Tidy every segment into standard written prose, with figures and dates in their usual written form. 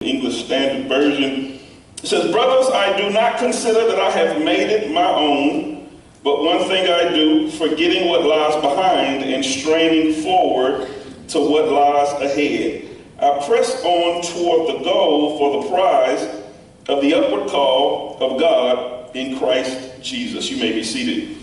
English Standard Version. It says, "Brothers, I do not consider that I have made it my own, but one thing I do, forgetting what lies behind and straining forward to what lies ahead. I press on toward the goal for the prize of the upward call of God in Christ Jesus." You may be seated.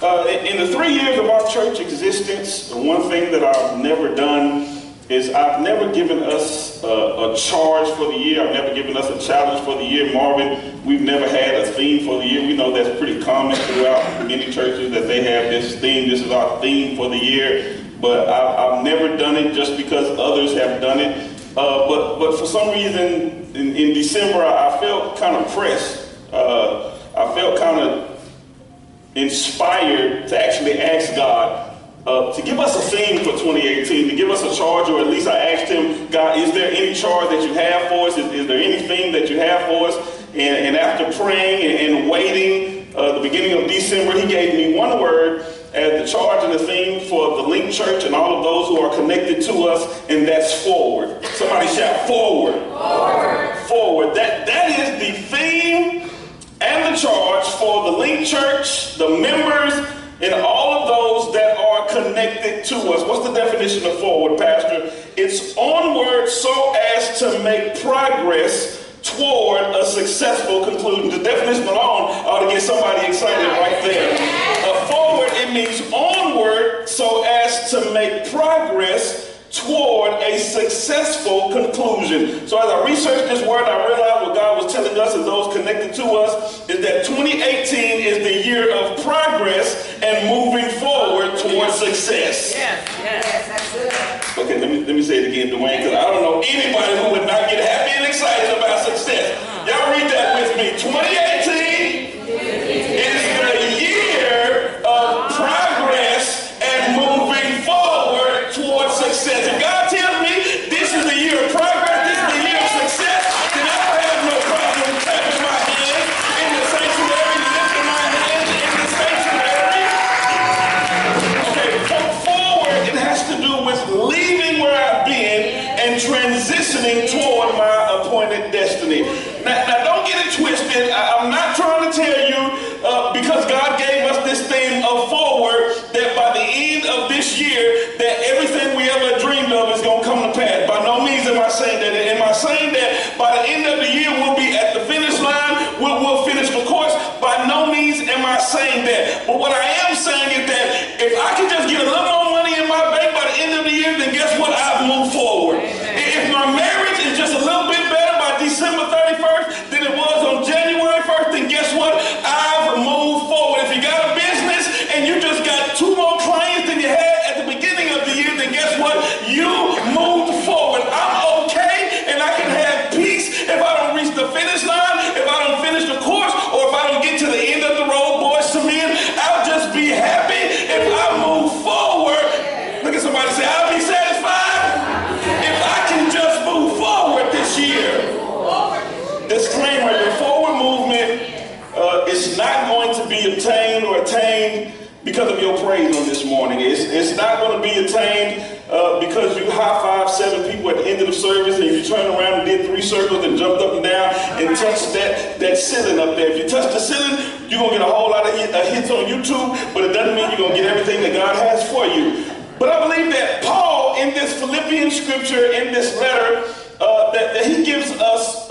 In the 3 years of our church existence, one thing that I've never done is I've never given us a charge for the year. I've never given us a challenge for the year. Marvin, we've never had a theme for the year. We know that's pretty common throughout many churches that they have this theme. This is our theme for the year. But I've never done it just because others have done it. But for some reason in December, I felt kind of pressed. I felt kind of inspired to actually ask God to give us a theme for 2018, to give us a charge, or at least I asked him, God, is there any charge that you have for us? Is there anything that you have for us? And after praying and waiting, the beginning of December, he gave me one word as the charge and the theme for the Link Church and all of those who are connected to us, and that's forward. Somebody shout forward. Forward. Forward. That is the theme and the charge for the Link Church, the members, and all of those that are connected to us. What's the definition of forward, Pastor? It's onward so as to make progress toward a successful conclusion. The definition alone ought to get somebody excited right there. Forward, it means onward so as to make progress toward a successful conclusion. So as I researched this word, I realized what God was telling us and those connected to us is that 2018 is the year of progress and moving forward toward success. Yes, that's good. Okay, let me say it again, Dwayne, because I don't know anybody who would not get happy and excited about success. Y'all read that with me. 2018 is the year of progress and moving forward towards success. If God tells me this is the year of progress, this is the year of success, then I don't have no problem clapping my hands in the sanctuary, lifting my hands in the sanctuary. Okay, forward, it has to do with leaving where I've been and transitioning toward my appointed destiny. Now don't get it twisted. I'm not trying to tell you because God gave us this theme of forward that by the end of this year that everything we ever dreamed of is going to come to pass. By no means am I saying that. Am I saying that by the end of the year we'll be at the finish line, we'll finish the course? By no means am I saying that. But what I am saying is that if I can just get a little more money in my bank by the end of the year, then guess what? I've moved forward. If my marriage is just a little bit better by December 31st than it was on January 1st, then guess what? I've moved forward. If you got a business and you just got 2 more clients than you had at the beginning of the year, then guess what? You moved forward. I'm okay and I can have peace if I don't reach the finish line, if I don't finish the course, or if I don't get to the end of the road, boys to men. I'll just be happy if I move forward. Look at somebody say, I'll be satisfied if I can just move forward this year. Disclaimer, your forward movement is not going to be obtained or attained because of your praise on this morning. It's not going to be attained because you high-five 7 people at the end of the service and you turn around and did 3 circles and jumped up and down and touched that ceiling up there. If you touch the ceiling, you're going to get a whole lot of hits on YouTube, but it doesn't mean you're going to get everything that God has for you. But I believe that Paul, in this Philippian scripture, in this letter, that he gives us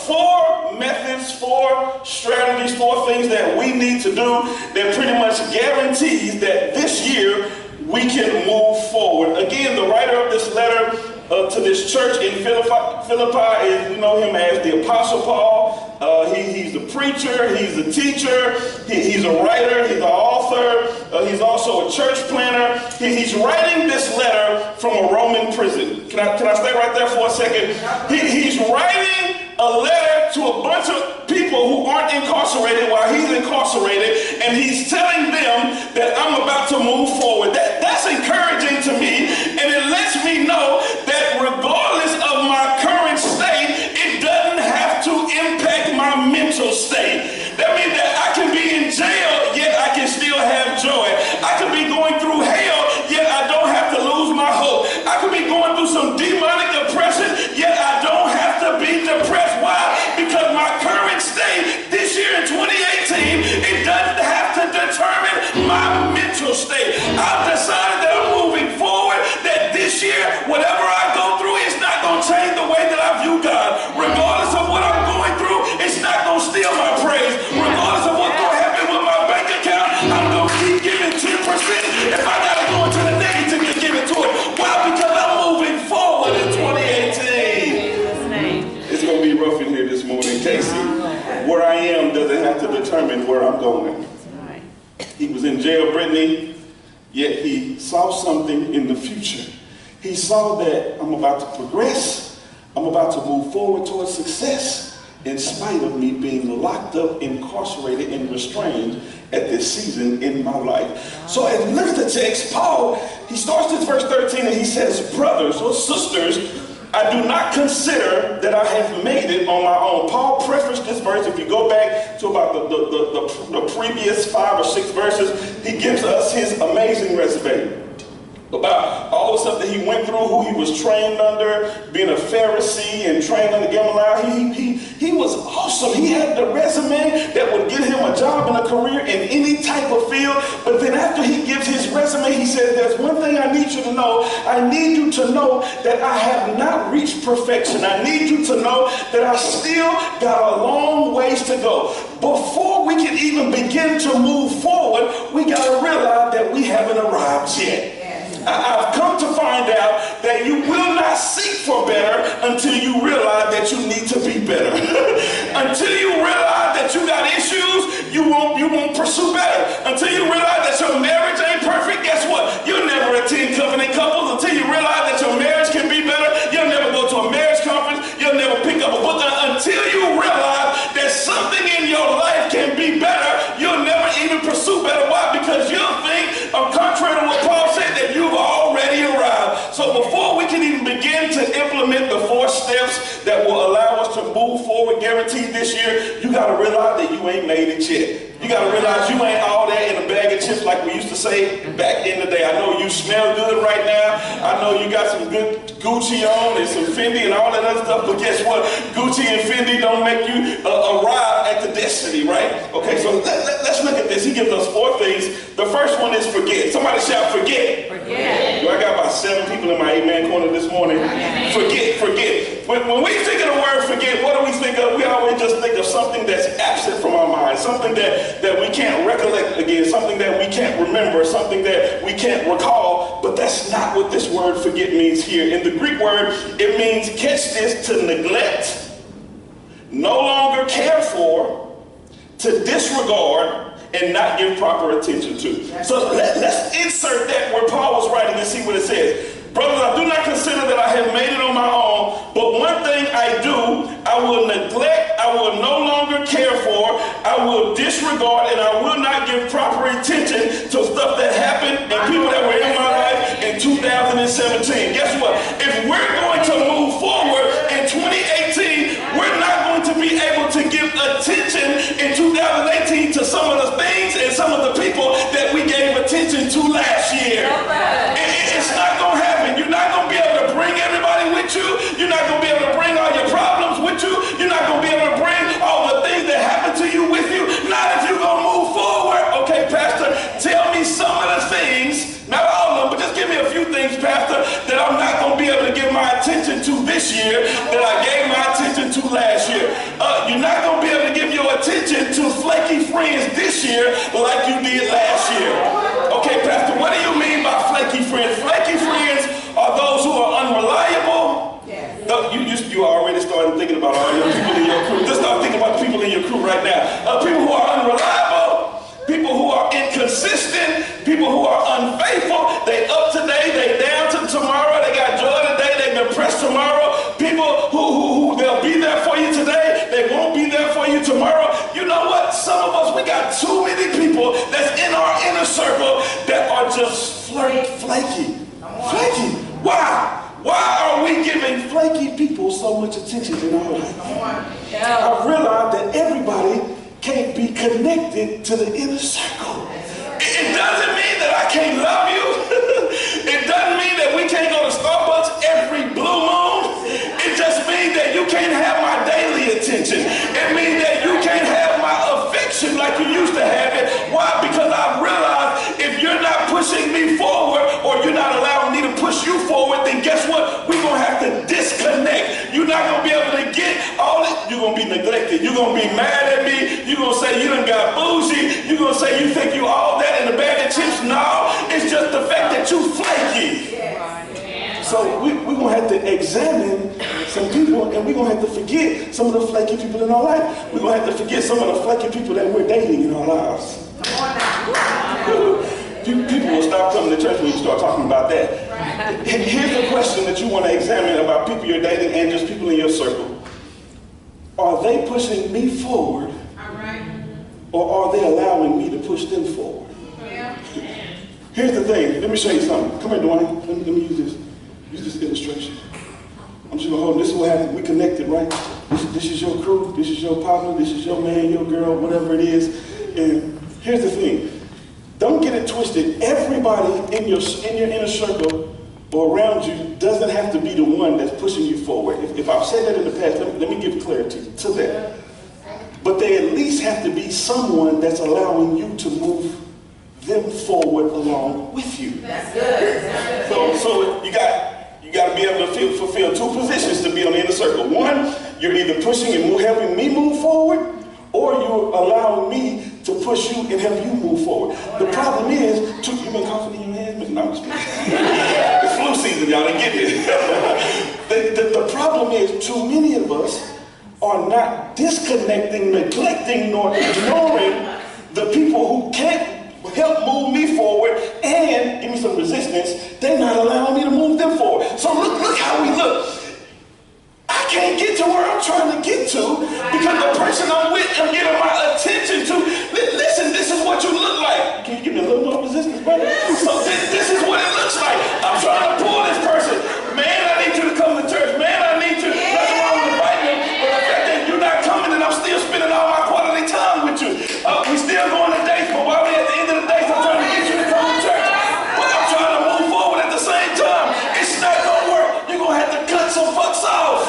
4 methods, 4 strategies, 4 things that we need to do that pretty much guarantees that this year we can move forward. Again, the writer of this letter to this church in Philippi is, we know him as the Apostle Paul. He's a preacher, he's a teacher, he's a writer, he's an author, he's also a church planner. He's writing this letter from a Roman prison. Can I stay right there for a second? He's writing a letter to a bunch of people who aren't incarcerated while he's incarcerated, and he's telling them that I'm about to move forward. That's encouraging to me, and it lets me know that regardless of my current state, it doesn't have to impact my mental state. That means that I can be in jail, yet I can still have joy. I could be going through hell, yet I don't have to lose my hope. I could be going He saw that I'm about to progress. I'm about to move forward towards success in spite of me being locked up, incarcerated, and restrained at this season in my life. So as we look at the text, Paul, he starts this verse 13 and he says, brothers or sisters, I do not consider that I have made it on my own. Paul prefaced this verse. If you go back to about the previous 5 or 6 verses, he gives us his amazing resume about all the stuff that he went through, who he was trained under, being a Pharisee and trained under Gamaliel. He was awesome. He had the resume that would get him a job and a career in any type of field. But then after he gives his resume, he says, there's one thing I need you to know. I need you to know that I have not reached perfection. I need you to know that I still got a long ways to go. Before we can even begin to move forward, we got to realize that we haven't arrived yet. I've come to find out that you will not seek for better until you realize that you need to be better. Until you realize that you got issues, you won't pursue better. Until you realize that your marriage ain't perfect, guess what? You'll never attend covenant couples. Until you realize that your marriage can be better, you'll never go to a marriage conference. You'll never pick up a book. Until you realize that something in your life can be better, you'll never even pursue better. Why? Because you'll think, contrary to what Paul said, that you've already arrived. So before we can even begin to implement the 4 steps that will allow us to move forward guaranteed this year, you got to realize that you ain't made it yet. You got to realize you ain't all that in a bag of chips like we used to say back in the day. I know you smell good right now. I know you got some good Gucci on and some Fendi and all that other stuff, but guess what? Gucci and Fendi don't make you arrive at the destiny, right? Okay, so let's look at this. He gives us 4 things. The first one is forget. Somebody shout forget. Forget. I got about 7 people in my amen corner this morning. Forget. When we think of the word forget, what do we think of? We always just think of something that's absent from our mind, something that we can't recollect again, something that we can't remember, something that we can't recall. But that's not what this word forget means here. In the Greek word, it means, catch this, to neglect, no longer care for, to disregard, and not give proper attention to. So let's insert that where Paul was writing and see what it says. Brothers, I do not consider that I have made it on my own, but one thing I do, I will neglect, I will no longer care for, I will disregard, and I will not give proper attention to stuff that happened and people that were in my life in 2017. Guess what? If we're going to move forward in 2018, we're not going to be able to give attention in 2018 to some of the things and some of the people that we gave attention to last year. It's not going to happen. You're not going to be able to bring everybody with you. You're not going to be able to bring all your problems with you. You're not going to be able to bring all the things that happened to you with you. Not if you're going to move forward. Okay, Pastor, tell me some of the things, not all of them, but just give me a few things, Pastor, that I'm not going to be able to give my attention to this year that I gave my attention to last year. You're not going to be able to give your attention to flaky friends this year like you did last year. Okay, Pastor, what do you mean by flaky friends? Flaky friends are those who are unreliable. You already started thinking about all your people in your crew. Just start thinking about the people in your crew right now. People who are unreliable, people who are inconsistent, people who are unfaithful. They up today, they down to tomorrow, they got joy today, they depressed tomorrow. People who they'll be there for you today, they won't be there for you tomorrow. You know what? Some of us, we got too many people that's in our inner circle that are just flaky. Flaky. Why? Why are we giving flaky people so much attention in our life? I've realized that everybody can't be connected to the inner circle. It doesn't mean that I can't love you. It doesn't mean that we can't go to Starbucks every blue moon. It just means that you can't have my daily attention. It means that you can't have my affection like you used to have it. Why? Because I've realized if you're not pushing me forward or you're not allowing me to push you forward, then guess what? We're going to have to disconnect. You're not going to be able to get all it. You're going to be neglected. You're going to be mad at me. You're going to say you done got bougie. You're going to say you think you all that in a bag of chips. No, it's just the fact that you flaky. So we're going to have to examine some people, and we're going to have to forget some of the flaky people in our life. We're going to have to forget some of the flaky people that we're dating in our lives. People will stop coming to church when you start talking about that. Here's the question that you want to examine about people you're dating and just people in your circle. Are they pushing me forward? All right. Or are they allowing me to push them forward? Yeah. Here's the thing. Let me show you something. Come here, Dwayne. Let me use this illustration. I'm just going to hold this. Is what happened. We connected, right? This is your crew. This is your partner. This is your man, your girl, whatever it is. And here's the thing. Don't get it twisted. Everybody in your inner circle or around you doesn't have to be the one that's pushing you forward. If I've said that in the past, let me give clarity to that. But they at least have to be someone that's allowing you to move them forward along with you. That's good. So you got to be able to fulfill two positions to be on the inner circle. One, you're either pushing and helping me move forward, or you're allowing me to push you and help you move forward. The problem is, you been coughing in your hands? No, I'm just kidding. It's flu season, y'all didn't get it. The problem is, too many of us are not disconnecting, neglecting, nor ignoring the people who can't help move me forward and give me some resistance. They're not allowing me to move them forward. So look how we look. I can't get to where I'm trying to get to because the person I'm with I'm giving my attention to. Listen, this is what you look like. Can you give me a little more resistance, brother? So this is what it looks like. I'm trying to pull this person. Man, I need you to come to church. Man, I need you. That's why I'm inviting you. But the fact that you're not coming and I'm still spending all my quality time with you. We still going to dates, but while we at the end of the day, I'm trying to get you to come to church. But I'm trying to move forward at the same time. It's not going to work. You're going to have to cut some fucks off.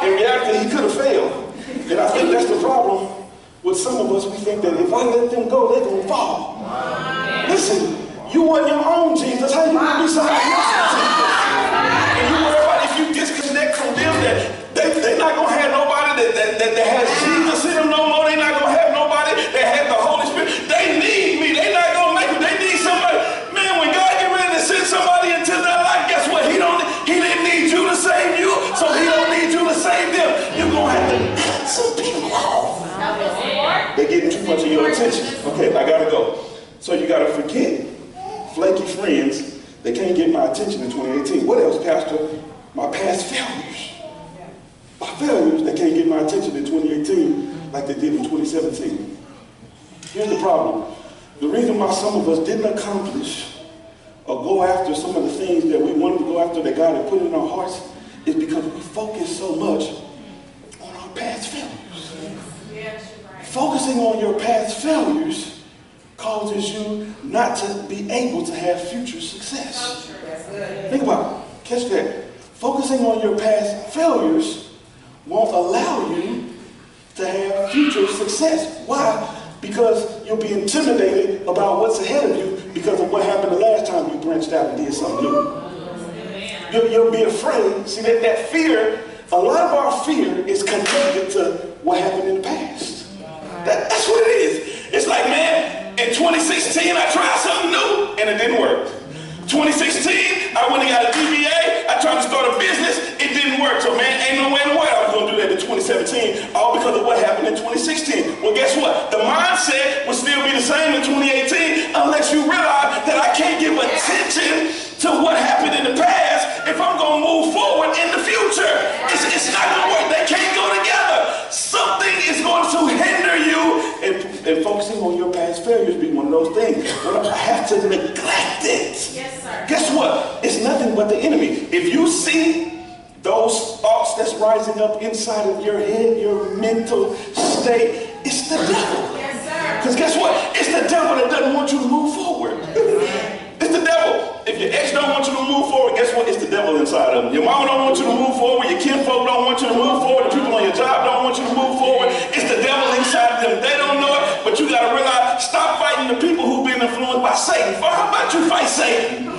In reality, he could have failed. And I think that's the problem with some of us. We think that if I let them go, they're going to fall. Listen, you want your own Jesus. How you going to be somebody else's Jesus? And you worry about if you disconnect from them, that they're not going to have nobody that has Jesus in them no more. They're not going to have nobody that has the Holy Spirit. They need me. They're not going to make it. They need somebody. Man, when God get ready to send somebody into their life, guess what? He didn't need you to save you, so he don't need you to save them. You're going to have to cut some people off. They're getting too much of your attention. Okay, I got to go. So you got to forget flaky friends. They can't get my attention in 2018. What else, Pastor? My past failures. My failures, they can't get my attention in 2018 like they did in 2017. Here's the problem. The reason why some of us didn't accomplish or go after some of the things that we wanted to go after that God had put in our hearts is because we focus so much on our past failures. Focusing on your past failures causes you not to be able to have future success. Think about it. Catch that. Focusing on your past failures won't allow you to have future success. Why? Because you'll be intimidated about what's ahead of you because of what happened the last time you branched out and did something new. You'll be afraid. See, that fear, a lot of our fear is connected to what happened in the past. That's what it is. It's like, man, in 2016, I tried something new and it didn't work. 2016, I went and got a DBA. I tried to start a business. It didn't work. So, man, ain't no way in the world I was going to do that in 2017, all because of what happened in 2016. Well, guess what? The mindset will still be the same in 2018 unless you realize that I can't give attention to what happened in the past if I'm going to move forward in the future. It's not going to work. They can't go together. Something is going to hinder you. And focusing on your past failures be one of those things. But I have to neglect it. Yes, sir. Guess what? It's nothing but the enemy. If you see those thoughts that's rising up inside of your head, your mental state, it's the devil. Yes, sir. Because guess what? It's the devil that doesn't want you to move forward. It's the devil. If your ex don't want you to move forward, guess what? It's the devil inside of them. Your mama don't want you to move forward. Your kinfolk don't want you to move forward. The people on your job don't want you to move forward. It's the devil inside of them. They don't know it, but you got to realize, stop fighting the people who've been influenced by Satan. How about you fight Satan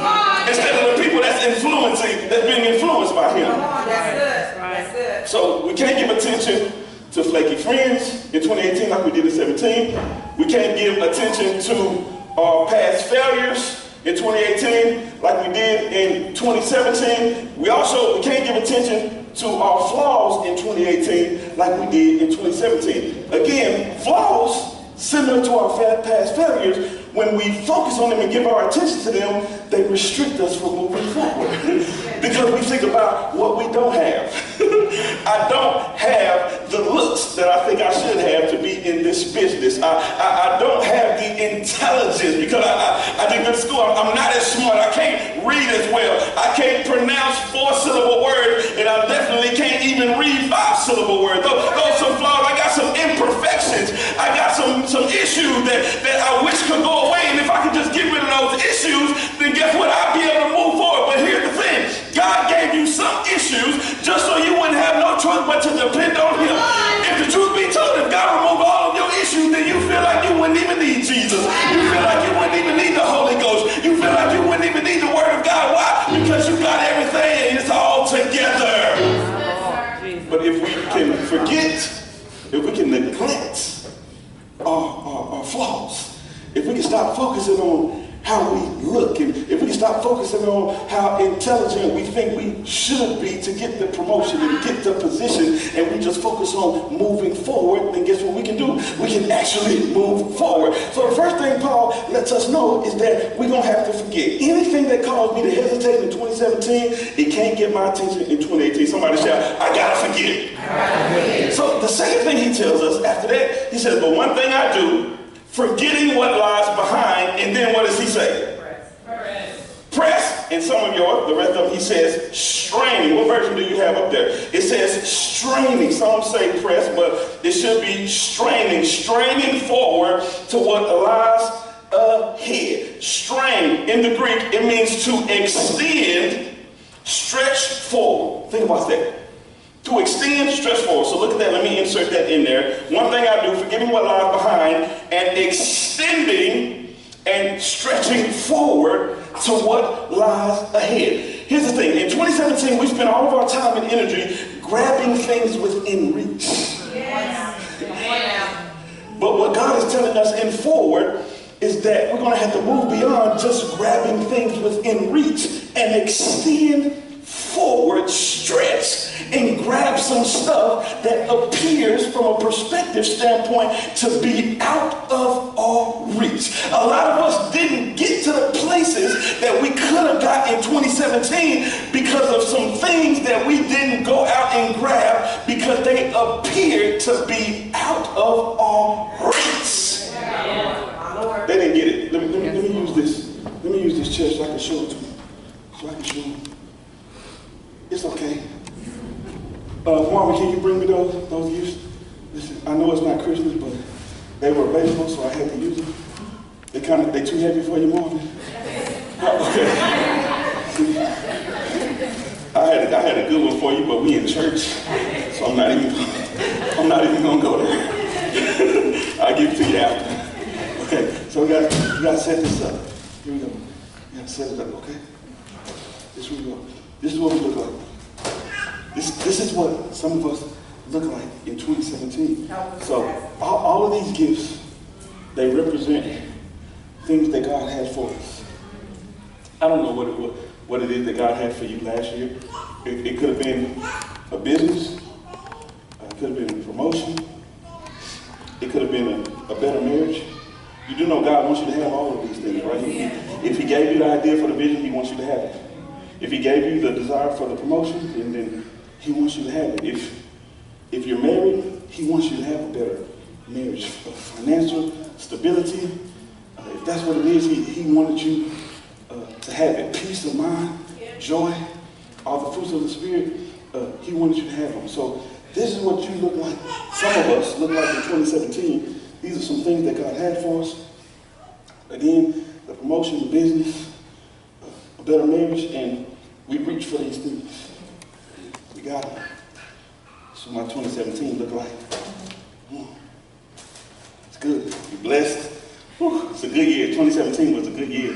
instead of the people that's being influenced by him? That's good. That's good. So we can't give attention to flaky friends in 2018 like we did in 2017. We can't give attention to our past failures in 2018 like we did in 2017. We can't give attention to our flaws in 2018 like we did in 2017. Again, flaws similar to our past failures, when we focus on them and give our attention to them, they restrict us from moving forward. Because we think about what we don't have. I don't have the looks that I think I should have to be in this business. I don't have the intelligence because I did good school. I'm not as smart. I can't read as well. I can't pronounce 4-syllable words, and I definitely can't even read 5-syllable words. Those some flaws. I got some imperfections. I got some issues that I wish could go away. And if I could just get rid of those issues, then guess what? I'd be able to move forward. But here's the thing. God gave you some issues just so you wouldn't have no choice but to depend on him. If the truth be told, if God removed all of your issues, then you feel like you wouldn't even need Jesus. You feel like you wouldn't even need the Holy Ghost. You feel like you wouldn't even need the Word of God. Why? Because you got everything and it's all together. But if we can forget, if we can neglect our flaws, if we can stop focusing on how we look, and if we can stop focusing on how intelligent we think we should be to get the promotion and get the position, and we just focus on moving forward, then guess what we can do? We can actually move forward. So the first thing Paul lets us know is that we're going to have to forget. Anything that caused me to hesitate in 2017, it can't get my attention in 2018. Somebody shout, I gotta forget. So the second thing he tells us after that, he says, but one thing I do, forgetting what lies behind, and then what does he say? Press. And some of yours, the rest of them, he says straining. What version do you have up there? It says straining. Some say press, but it should be straining. Straining forward to what lies ahead. Strain, in the Greek, it means to extend, stretch forward. Think about that. To extend, stretch forward. So look at that. Let me insert that in there. One thing I do, forgetting what lies behind, and extending and stretching forward to what lies ahead. Here's the thing. In 2017, we spent all of our time and energy grabbing things within reach. Yes. But what God is telling us in forward is that we're going to have to move beyond just grabbing things within reach and extend forward, stretch, and grab some stuff that appears from a perspective standpoint to be out of our reach. A lot of us didn't get to the places that we could have got in 2017 because of some things that we didn't go out and grab because they appeared to be out of our reach. They didn't get it. Let me use this. Let me use this chair so I can show it to them. So I can show them. It's okay. Marvin, can you bring me those gifts? Listen, I know it's not Christmas, but they were available, so I had to use them. They too heavy for you, Marvin? Okay. I had a good one for you, but we in church, so I'm not even gonna go there. I'll give it to you after. Okay, so we gotta set this up. Here we go. We gotta set it up, okay? This we go. This is what we look like. This is what some of us look like in 2017. So all of these gifts, they represent things that God has for us. I don't know what it is that God had for you last year. It could have been a business. It could have been a promotion. It could have been a better marriage. You do know God wants you to have all of these things, right? If he gave you the idea for the vision, he wants you to have it. If he gave you the desire for the promotion, then he wants you to have it. If you're married, he wants you to have a better marriage. Financial stability, if that's what it is, he wanted you to have it. Peace of mind, joy, all the fruits of the Spirit, he wanted you to have them. So this is what you look like. Some of us look like in 2017. These are some things that God had for us. Again, the promotion, the business, a better marriage, and we reach for these things. We got them. That's what my 2017 look like. It's good. You're blessed. Whew, it's a good year. 2017 was a good year.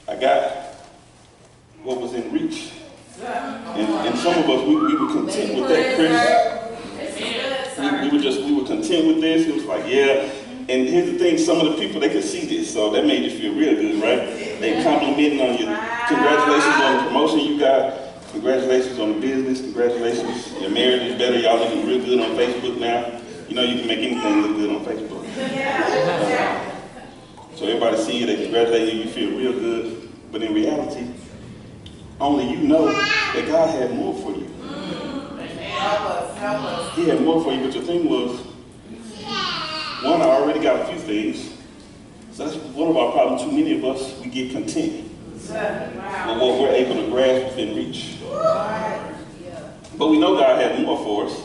I got what was in reach. And some of us, we were content with that, Chris. We were content with this. It was like, yeah. And here's the thing, some of the people, they could see this, so that made you feel real good, right? They complimenting on you. Congratulations on the promotion you got. Congratulations on the business. Congratulations. Your marriage is better. Y'all looking real good on Facebook now. You know you can make anything look good on Facebook. So everybody see you, they congratulate you, you feel real good. But in reality, only you know that God had more for you. He had more for you, but your thing was, one, I already got a few things. So that's one of our problems. Too many of us, we get content with what we're able to grasp within reach. But we know God had more for us.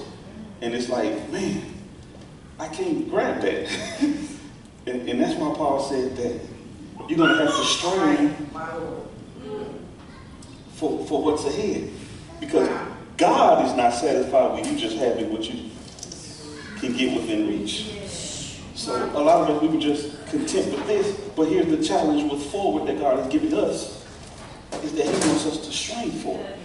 And it's like, man, I can't grab that. and that's why Paul said that you're going to have to strain for what's ahead. Because God is not satisfied with you just having what you can get within reach. So a lot of us, we were just content with this. But here's the challenge with forward that God has given us, is that he wants us to strain for it.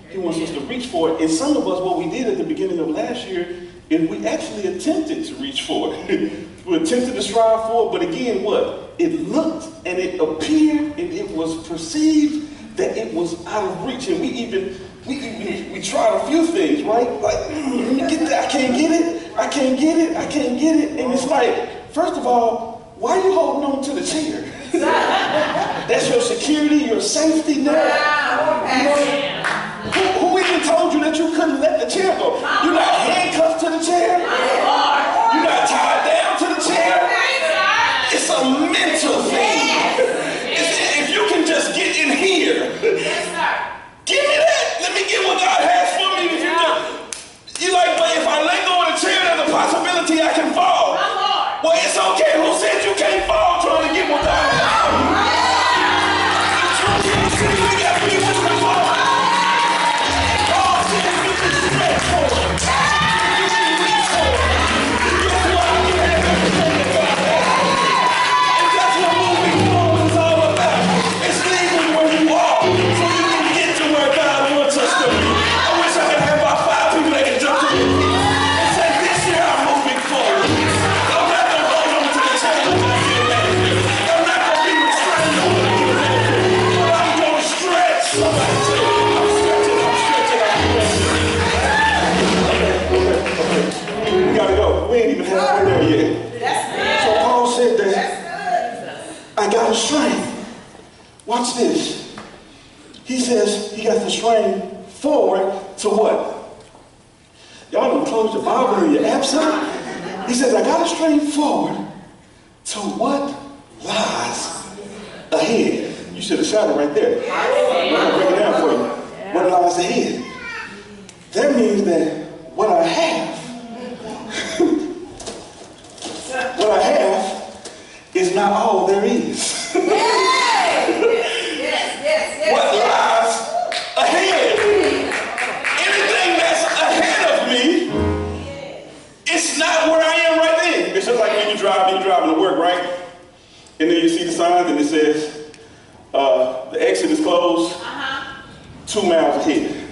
He wants us to reach for it. And some of us, what we did at the beginning of last year, is we actually attempted to reach for it. We attempted to strive for it, but again, what? It looked and it appeared and it was perceived that it was out of reach. And we tried a few things, right? Like, let me get that. I can't get it. I can't get it. I can't get it. And it's like, first of all, why are you holding on to the chair? That's your security, your safety net. Who even told you that you couldn't let the chair go? You're not handcuffed to the chair. You're not tied down to the chair. It's a mental thing. If you can just get in here, give me that. Let me get what God has for me. If you're like, but if I let go of the chair, there's a possibility I can fall. Well, it's okay. Who said you can't fall trying to get what God has for you? We got people who can fall. God said you can stretch for it. You can reach for it. Guess what? You have everything that God has for you. And that's what moving forward is all about. It's leaving where you are so you can get to where God wants us to be. I wish I could have about 5 people that can jump to me and say, this year I'm moving forward. I'm not going to hold on to the chair that I feel last year. I'm not going to be restrained on what I feel last year. But I'm going to stretch. Somebody say, I'm stretching, I'm stretching, I'm stretching. Okay. We got to go. We ain't even halfway there yet. So Paul said that I got to strain. Watch this. He says he got to strain forward to what? Y'all don't close your Bible in your absent. He says, I got to strain forward to what lies ahead. You should have shouted right there. I'm going to break it down for you. What lies ahead? That means that what I have, what I have is not all there is. What lies ahead? Anything that's ahead of me, it's not where I am right then. It's just like when you're driving to work, right? And then you see the signs and it says, the exit is closed 2 miles ahead.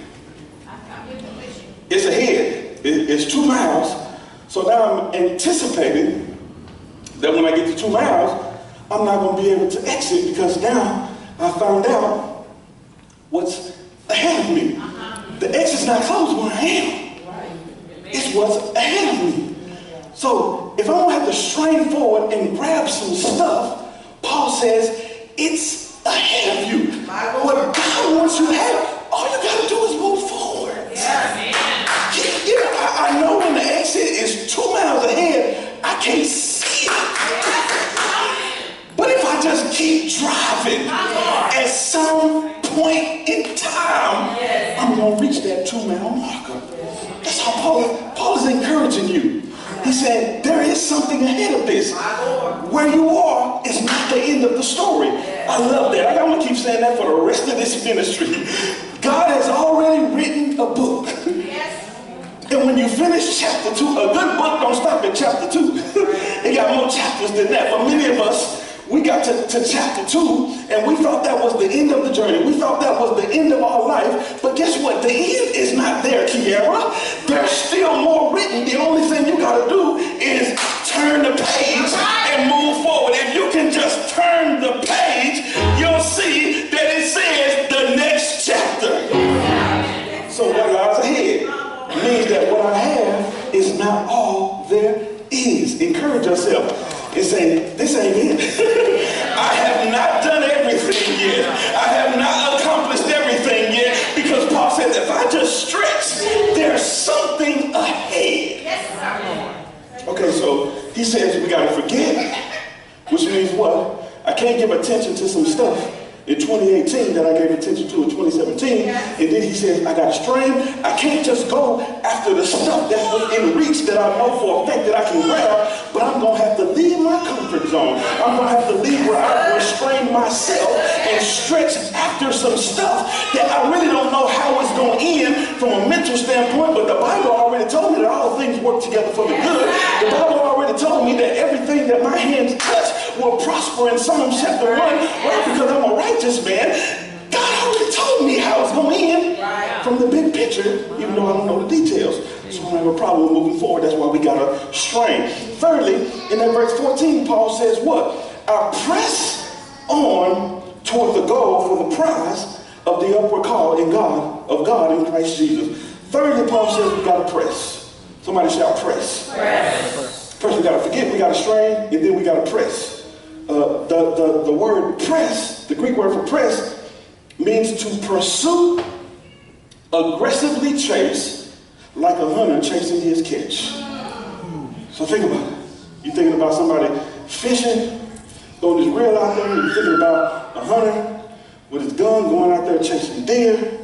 It's ahead. It's 2 miles. So now I'm anticipating that when I get to 2 miles, I'm not going to be able to exit because now I found out what's ahead of me. The exit's not closed where I am. It's what's ahead of me. So if I don't have to strain forward and grab some stuff, Paul says it's ahead of you. What God wants you to have, all you got to do is move forward. I know when the exit is 2 miles ahead, I can't see it. But if I just keep driving, at some point in time, I'm going to reach that 2 mile marker. That's how Paul is encouraging you. He said, there is something ahead of this. Where you are is not the end of the story. I love that. I'm going to keep saying that for the rest of this ministry. God has already written a book. And when you finish chapter 2, a good book don't stop at chapter 2. It got more chapters than that. For many of us, we got to chapter 2, and we thought that was the end of the journey. We thought that was the end of our life. But guess what? The end is not there, Kiara. There's still more written. The only thing you got to do is turn the page and move forward. If you can just turn the page, you'll see that it says the next chapter. So what lies ahead means that what I have is not all there is. Encourage yourself. this ain't it. I have not done everything yet. I have not accomplished everything yet, because Paul said if I just stretch, there's something ahead. Yes, sir. Okay, so he says we got to forget, which means what? I can't give attention to some stuff in 2018 that I gave attention to in 2017. And then he says, I got a strain. I can't just go after the stuff that's within reach that I know for a fact that I can grab, but I'm going to have to leave my comfort zone. I'm going to have to leave where I restrain myself and stretch after some stuff that I really don't know how it's going to end from a mental standpoint, but the Bible already told me that all things work together for the good. The Bible already told me that everything that my hands touch will prosper in Psalms chapter 1, right? Because I'm a righteous man. God already told me how it's going to end from the big picture, even though I don't know the details. So I don't have a problem moving forward. That's why we got to strain. Thirdly, in that verse 14, Paul says what? I press on toward the goal for the prize of the upward call of God in Christ Jesus. Thirdly, Paul says we got to press. Somebody shout press. Press. First we got to forget, we got to strain, and then we got to press. The word press, the Greek word for press, means to pursue, aggressively chase, like a hunter chasing his catch. So think about it. You're thinking about somebody fishing, throwing his reel out there. You're thinking about a hunter with his gun going out there chasing deer,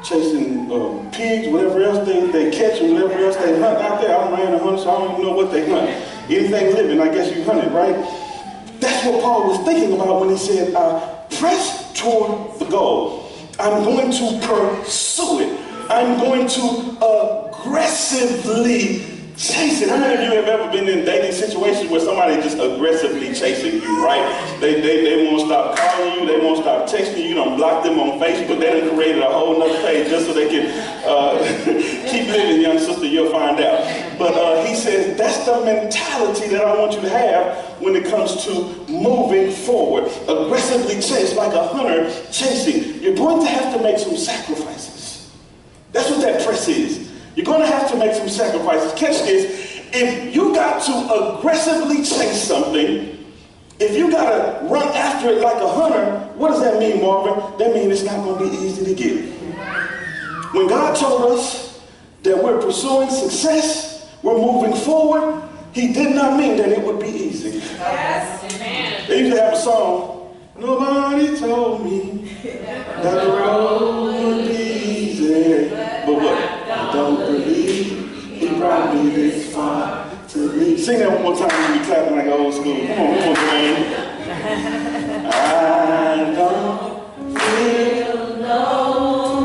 chasing pigs, whatever else they catch, and whatever else they hunt out there. I don't ran a hunter, so I don't even know what they hunt. Anything living, I guess you hunt it, right? That's what Paul was thinking about when he said, press toward the goal. I'm going to pursue it. I'm going to aggressively chase it. How many of you have ever been in dating situations where somebody just aggressively chasing you, right? They won't stop calling you. They won't stop texting you. You don't block them on Facebook. They done created a whole nother page just so they can keep living, young sister. You'll find out. But he says that's the mentality that I want you to have when it comes to moving forward. Aggressively chase, like a hunter chasing. You're going to have to make some sacrifices. That's what that press is. You're going to have to make some sacrifices. Catch this. If you got to aggressively chase something, if you got to run after it like a hunter, what does that mean, Marvin? That means it's not going to be easy to get. When God told us that we're pursuing success, we're moving forward, he did not mean that it would be easy. Yes, amen. They used to have a song, nobody told me that the road would be easy. But what? I don't believe he brought me this far to leave. Sing that one more time when we clapping like old school. Come on, Dwayne. I don't feel no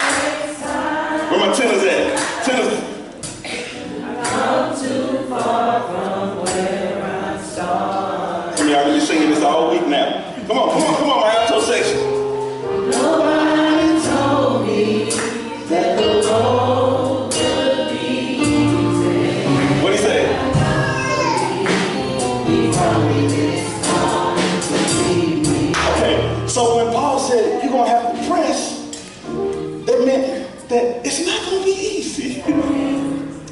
time. Where my tenors at? Tenors. I come too far from where I started. Some of y'all gonna be singing this all week now. Come on, my alto section. Nobody told me that the road would be easy. What do you say? Okay, so when Paul said you're going to have to press, that meant that it's not going to be easy.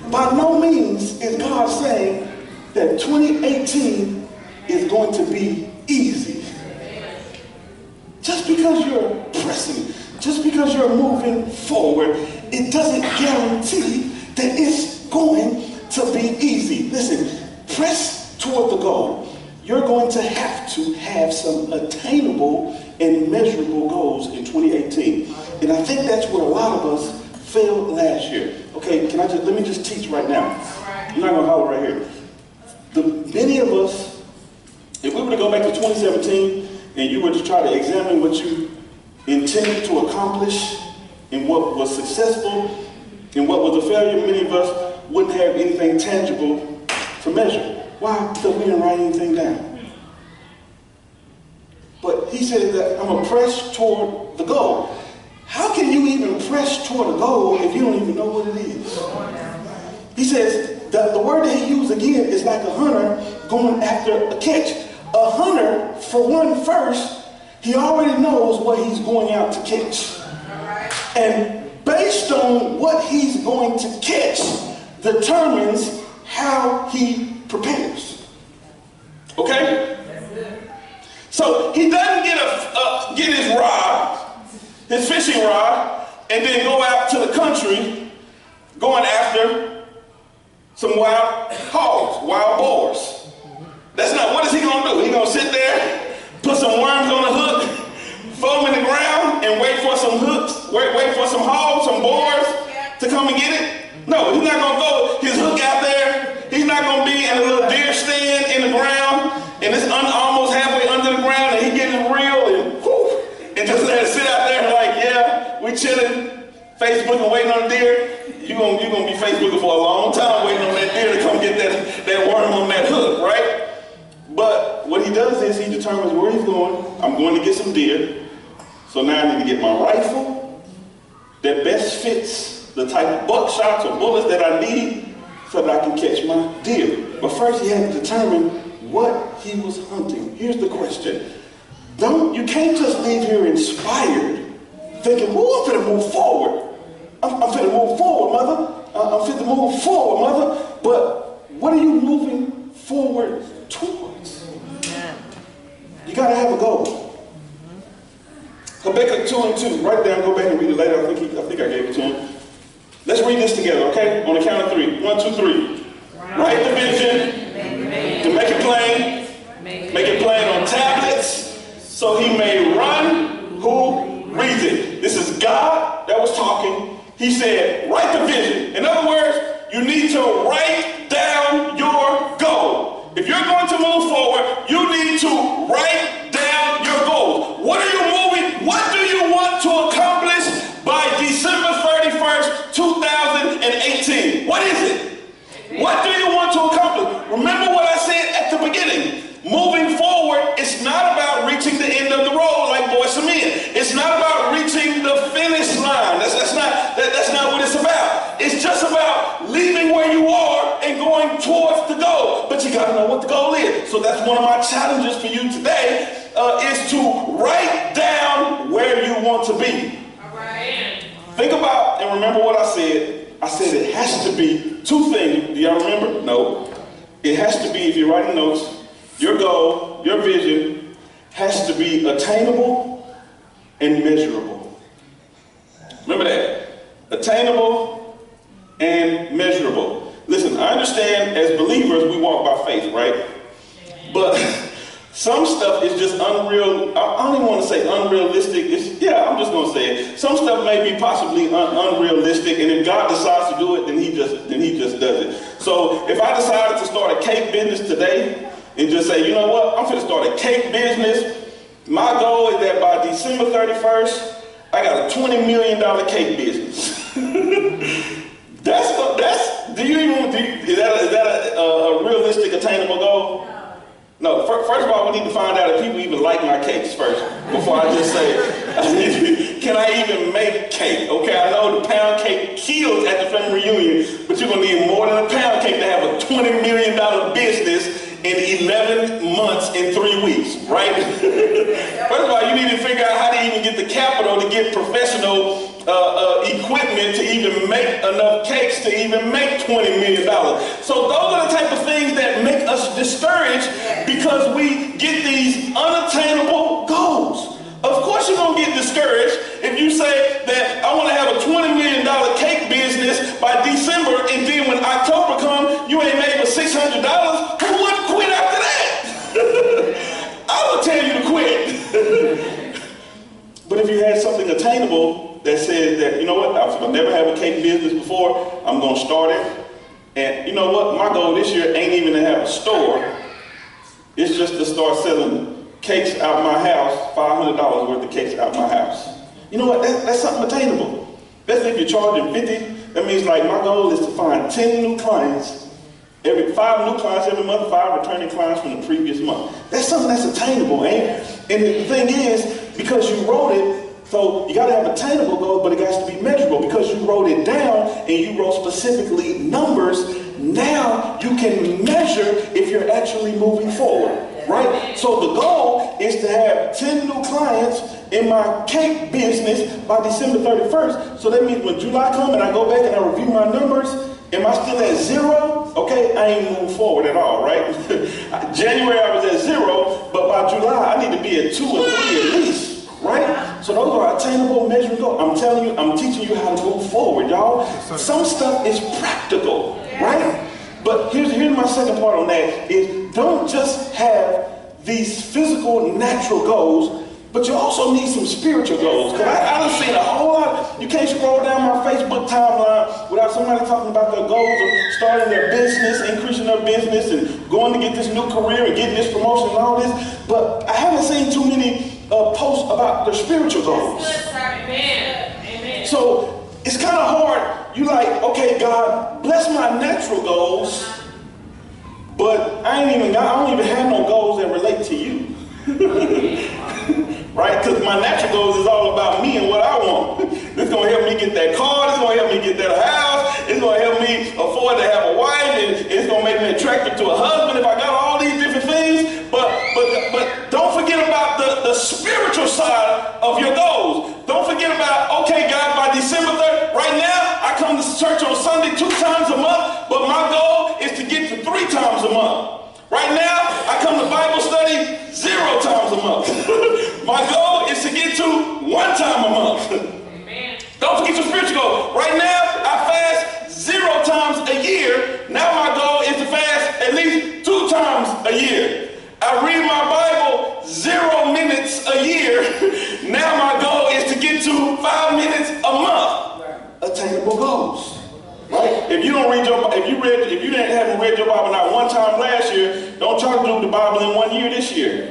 By no means is God saying that 2018 is going to be easy. Just because you're pressing, just because you're moving forward, it doesn't guarantee that it's going to be easy. Listen, press toward the goal. You're going to have some attainable and measurable goals in 2018. And I think that's where a lot of us failed last year. Okay, let me just teach right now. I'm not gonna holler right here. Many of us, if we were to go back to 2017 and you were to try to examine what you intended to accomplish and what was successful and what was a failure, many of us wouldn't have anything tangible to measure. Why? Because we didn't write anything down. But he said that I'm going to press toward the goal. How can you even press toward a goal if you don't even know what it is? He says that the word that he used again is like a hunter going after a catch. A hunter, for one, first, he already knows what he's going out to catch. And based on what he's going to catch determines how he prepares. Okay? So he doesn't get his rod, his fishing rod, and then go out to the country going after some wild hogs, wild boars. That's not, what is he going to do? He going to sit there, put some worms on the hook, throw them in the ground, and wait for some hooks, wait for some hogs, some boars to come and get it? No, he's not going to throw his hook out there. He's not going to be in a little deer stand in the ground, and it's almost halfway under the ground, and he getting real, and whoo, and just let it sit out there like, yeah, we chilling, Facebook and waiting on the deer. You're gonna be Facebooking for a long time waiting on that deer to come get that worm on that hook, right? But what he does is he determines where he's going. I'm going to get some deer. So now I need to get my rifle that best fits the type of buckshots or bullets that I need so that I can catch my deer. But first he had to determine what he was hunting. Here's the question. You can't just leave here inspired, thinking, well, I'm finna move forward. I'm finna move forward, mother. I'm finna move forward, mother. But what are you moving forward towards? You gotta have a goal. Habakkuk 2:2. Write it down, go back and read it later. I think I gave it to him. Let's read this together, okay? On the count of 3. 1, 2, 3. Write the vision to make it plain. Make it plain on tablets so he may run who reads it. This is God that was talking. He said, write the vision. In other words, you need to write down your goal. If you're going to move forward, you need to write down your goals. What are you moving? What do you want to accomplish by December 31st, 2018? What is it? What do you want to accomplish? Remember what I said at the beginning. Moving forward, it's not about reaching the end of the road like boys to men. It's not about reaching the finish line. That's not what it's about. It's just about leaving where you are and going towards the goal. But you got to know what the goal is. So that's one of my challenges for you today, is to write down where you want to be. All right. Think about and remember what I said. I said it has to be 2 things. Do y'all remember? No. It has to be, if you're writing notes, your goal, your vision has to be attainable and measurable. Remember that. Attainable and measurable. Listen, I understand as believers we walk by faith, right? But some stuff is just unreal. I don't even want to say unrealistic. I'm just going to say it. Some stuff may be possibly unrealistic, and if God decides to do it, then he just does it. So if I decided to start a cake business today, and just say, you know what, I'm going to start a cake business. My goal is that by December 31st, I got a $20 million cake business. Is that a realistic, attainable goal? No. First of all, we need to find out if people even like my cakes first, before I just say, can I even make cake? Okay, I know the pound cake kills at the family reunion, but you're going to need more than a pound cake to have a $20 million business in 11 months in 3 weeks, right? First of all, you need to figure out how to even get the capital to get professional equipment to even make enough cakes to even make $20 million. So those are the type of things that make us discouraged because we get these unattainable goals. Of course you're going to get discouraged if you say that I want to have a $20 million cake business by December, and then when October comes, you ain't made but $600. Who wouldn't quit after that? I would tell you to quit. But if you had something attainable that says that, you know what, I've never had a cake business before, I'm going to start it. And you know what, my goal this year ain't even to have a store. It's just to start selling cakes out my house, $500 worth of cakes out my house. You know what, that's something attainable. That's if you're charging 50, that means like my goal is to find 10 new clients, 5 new clients every month, 5 returning clients from the previous month. That's something that's attainable, ain't it? And the thing is, because you wrote it, so you got to have attainable goals, but it has to be measurable. Because you wrote it down and you wrote specifically numbers, now you can measure if you're actually moving forward, right? So the goal is to have 10 new clients in my cake business by December 31st. So that means when July comes and I go back and I review my numbers, Am I still at 0? Okay, I ain't moved forward at all, right? January I was at 0, but by July I need to be at 2 or 3 at least, right? So those are attainable, measurable goals. I'm telling you, I'm teaching you how to move forward, y'all. Some stuff is practical, right? But here's my second part on that is don't just have these physical, natural goals, but you also need some spiritual goals. Because I done seen a whole lot. You can't scroll down my Facebook timeline without somebody talking about their goals of starting their business, increasing their business, and going to get this new career and getting this promotion and all this. But I haven't seen too many posts about their spiritual goals. Amen. So it's kind of hard. You like, okay, God, bless my natural goals, but I don't even have no goals that relate to you. Right? Because my natural goals is all about me and what I want. It's going to help me get that car. It's going to help me get that house. It's going to help me afford to have a wife. And it's going to make me attractive to a husband if I got all these different things. But don't forget about the spiritual side of your goals. Don't forget about, okay, God, by December 3rd, right now, I come to church on Sunday 2 times a month, but my goal is to get to 3 times a month. Right now, I come to Bible study 0 times a month. My goal is to get to 1 time a month. Amen. Don't forget your spiritual goal. Right now, I fast 0 times a year. Now my goal is to fast at least 2 times a year. I read my Bible 0 minutes a year. Now my goal is to get to 5 minutes a month. Attainable goals. Right? If you haven't read your Bible not 1 time last year, don't try to do the Bible in 1 year this year.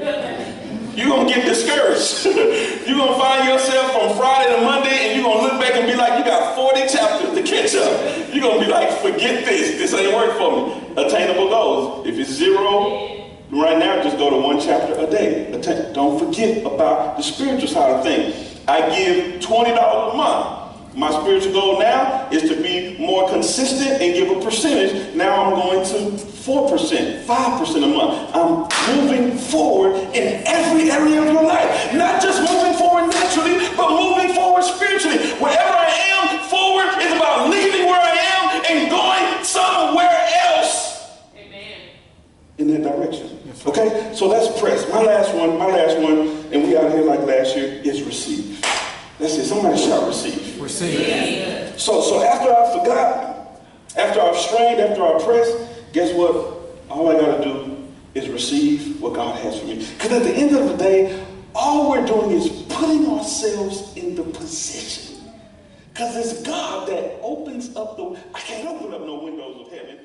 You're going to get discouraged. You're going to find yourself from Friday to Monday, and you're going to look back and be like, you got 40 chapters to catch up. You're going to be like, forget this. This ain't work for me. Attainable goals. If it's 0, right now, just go to 1 chapter a day. Don't forget about the spiritual side of things. I give $20 a month. My spiritual goal now is to be more consistent and give a percentage. Now I'm going to 4%, 5% a month. I'm moving forward in every area of your life. Not just moving forward naturally, but moving forward spiritually. Wherever I am, forward is about leaving where I am and going somewhere else. Amen. In that direction. Okay? So let's press. My last one, and we out here like last year, is receive. Let's see, somebody shout receive. Receive. So after I forgot, after I've strained, after I pressed, guess what? All I got to do is receive what God has for me. Because at the end of the day, all we're doing is putting ourselves in the position. Because it's God that opens up I can't open up no windows of heaven.